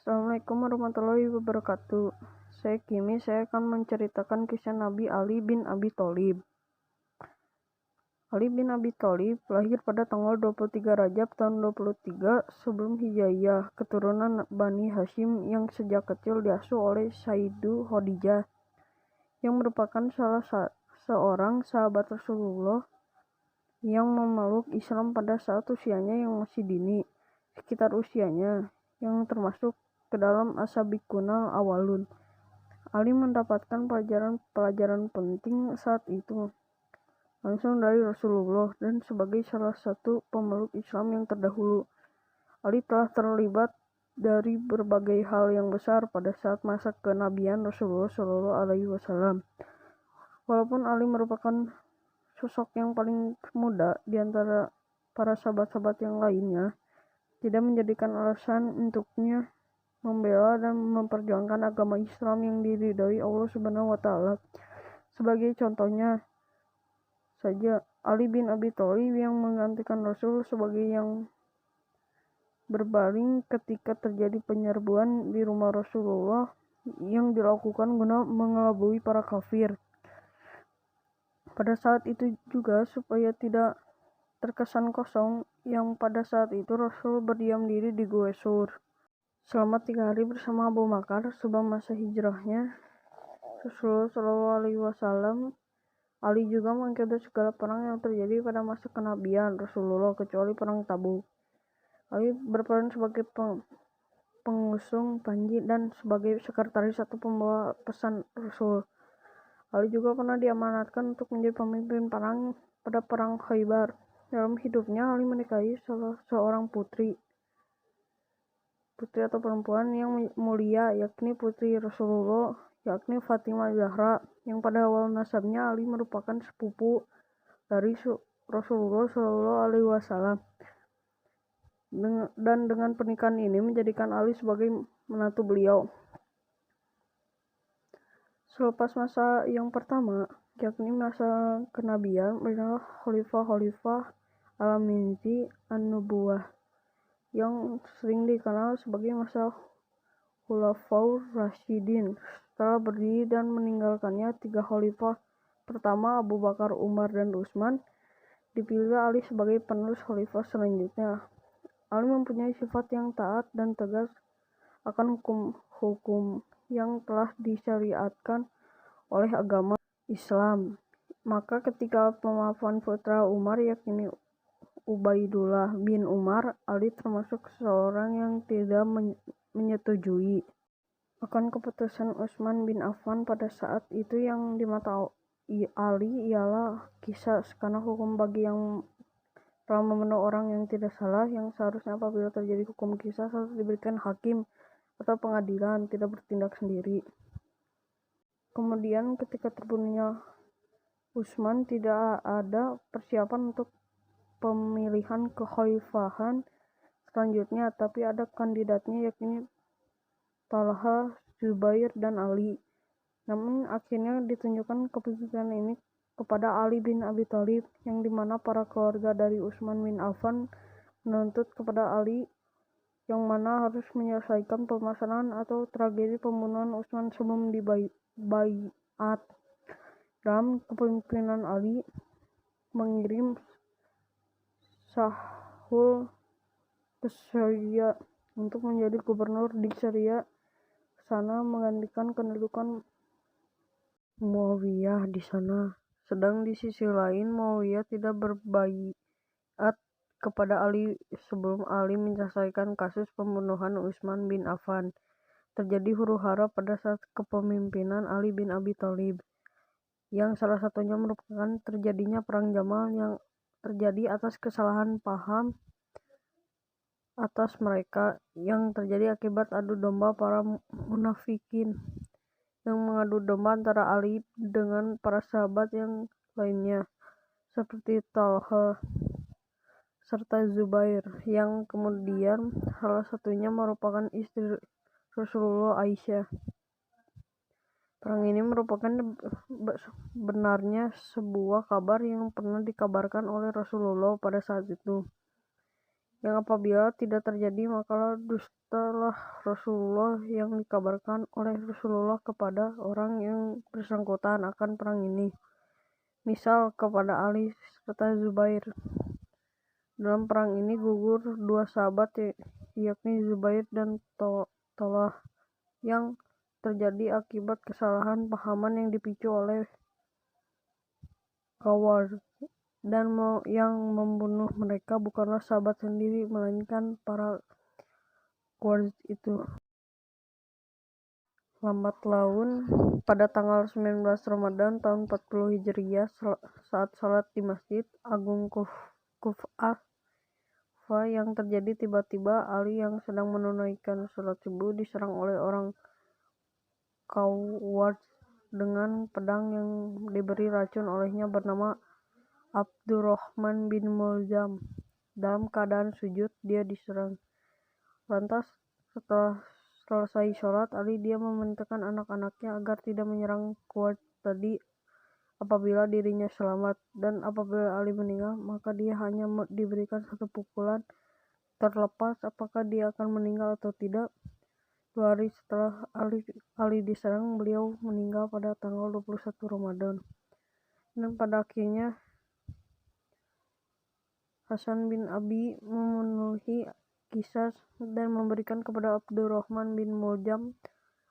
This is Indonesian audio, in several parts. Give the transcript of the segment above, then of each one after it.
Assalamualaikum warahmatullahi wabarakatuh. Saya akan menceritakan kisah Nabi Ali bin Abi Thalib. Ali bin Abi Thalib lahir pada tanggal 23 Rajab tahun 23 sebelum Hijriyah, keturunan Bani Hashim yang sejak kecil diasuh oleh Sayyidah Khadijah, yang merupakan salah seorang sahabat Rasulullah yang memeluk Islam pada saat usianya yang masih dini, sekitar usianya yang termasuk ke dalam as-sabiqunal awalun. Ali mendapatkan pelajaran penting saat itu langsung dari Rasulullah, dan sebagai salah satu pemeluk Islam yang terdahulu, Ali telah terlibat dari berbagai hal yang besar pada saat masa kenabian Rasulullah Shallallahu Alaihi Wasallam. Walaupun Ali merupakan sosok yang paling muda di antara para sahabat-sahabat yang lainnya, tidak menjadikan alasan untuknya membela dan memperjuangkan agama Islam yang diridhoi Allah Subhanahu wa Ta'ala. Sebagai contohnya saja, Ali bin Abi Thalib yang menggantikan Rasul sebagai yang berbaring ketika terjadi penyerbuan di rumah Rasulullah yang dilakukan guna mengelabui para kafir. Pada saat itu juga, supaya tidak terkesan kosong, yang pada saat itu Rasul berdiam diri di Gua Sur selama 3 hari bersama Abu Bakar sebelum masa hijrahnya Rasulullah Shallallahu Alaihi Wasallam. Ali juga mengikuti segala perang yang terjadi pada masa kenabian Rasulullah kecuali perang Tabuk. Ali berperan sebagai pengusung panji dan sebagai sekretaris atau pembawa pesan Rasul. Ali juga pernah diamanatkan untuk menjadi pemimpin perang pada perang Khaybar. Dalam hidupnya, Ali menikahi salah seorang putri atau perempuan yang mulia, yakni putri Rasulullah, yakni Fatimah Zahra, yang pada awal nasabnya Ali merupakan sepupu dari Rasulullah Shallallahu Alaihi Wasallam. Dan dengan pernikahan ini menjadikan Ali sebagai menantu beliau. Selepas masa yang pertama, yakni masa kenabian, adalah khalifah al-Minzi an-Nubuwah, yang sering dikenal sebagai masa Khulafaur Rasyidin. Setelah berdiri dan meninggalkannya 3 khalifah pertama, Abu Bakar, Umar, dan Utsman, dipilih Ali sebagai penerus khalifah selanjutnya. Ali mempunyai sifat yang taat dan tegas akan hukum-hukum yang telah disyariatkan oleh agama Islam. Maka ketika pemaafan putra Umar, yakni Ubaidullah bin Umar, Ali termasuk seorang yang tidak menyetujui akan keputusan Utsman bin Affan pada saat itu. Yang di mata Ali ialah qisas, karena hukum bagi yang telah membunuh orang yang tidak salah, yang seharusnya apabila terjadi hukum qisas harus diberikan hakim atau pengadilan, tidak bertindak sendiri. Kemudian ketika terbunuhnya Utsman, tidak ada persiapan untuk pemilihan kekhalifahan selanjutnya, tapi ada kandidatnya, yakni Talha, Zubair, dan Ali. Namun akhirnya ditunjukkan kepemimpinan ini kepada Ali bin Abi Thalib, yang dimana para keluarga dari Utsman bin Affan menuntut kepada Ali yang mana harus menyelesaikan permasalahan atau tragedi pembunuhan Utsman sebelum dibaiat. Dalam kepemimpinan Ali mengirim Sahul ke Syria untuk menjadi gubernur di Syria, sana menggantikan kedudukan Muawiyah di sana. Sedang di sisi lain, Muawiyah tidak berbaiat kepada Ali sebelum Ali menyelesaikan kasus pembunuhan Utsman bin Affan. Terjadi huru-hara pada saat kepemimpinan Ali bin Abi Thalib, yang salah satunya merupakan terjadinya perang Jamal yang terjadi atas kesalahan paham atas mereka, yang terjadi akibat adu domba para munafikin yang mengadu domba antara Ali dengan para sahabat yang lainnya seperti Talha serta Zubair, yang kemudian salah satunya merupakan istri Rasulullah, Aisyah. Perang ini merupakan benarnya sebuah kabar yang pernah dikabarkan oleh Rasulullah pada saat itu, yang apabila tidak terjadi maka dustalah Rasulullah yang dikabarkan oleh Rasulullah kepada orang yang bersangkutan akan perang ini, misal kepada Ali serta Zubair. Dalam perang ini gugur dua sahabat yakni Zubair dan Tolhah yang terjadi akibat kesalahan pahaman yang dipicu oleh Khawar, dan yang membunuh mereka bukanlah sahabat sendiri melainkan para Khawar itu. Lambat laun pada tanggal 19 Ramadan tahun 40 Hijriah saat salat di Masjid Agung Kufah yang terjadi tiba-tiba Ali yang sedang menunaikan salat subuh diserang oleh orang Khawar dengan pedang yang diberi racun olehnya bernama Abdurrahman bin Muljam. Dalam keadaan sujud dia diserang. Lantas setelah selesai sholat, dia memerintahkan anak-anaknya agar tidak menyerang Khawar tadi apabila dirinya selamat, dan apabila Ali meninggal maka dia hanya diberikan satu pukulan terlepas apakah dia akan meninggal atau tidak. 2 hari setelah Ali diserang, beliau meninggal pada tanggal 21 Ramadan. Dan pada akhirnya Hasan bin Abi memenuhi kisah dan memberikan kepada Abdurrahman bin Muljam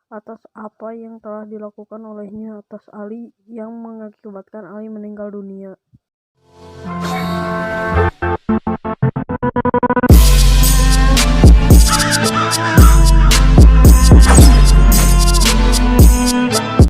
atas apa yang telah dilakukan olehnya atas Ali yang mengakibatkan Ali meninggal dunia.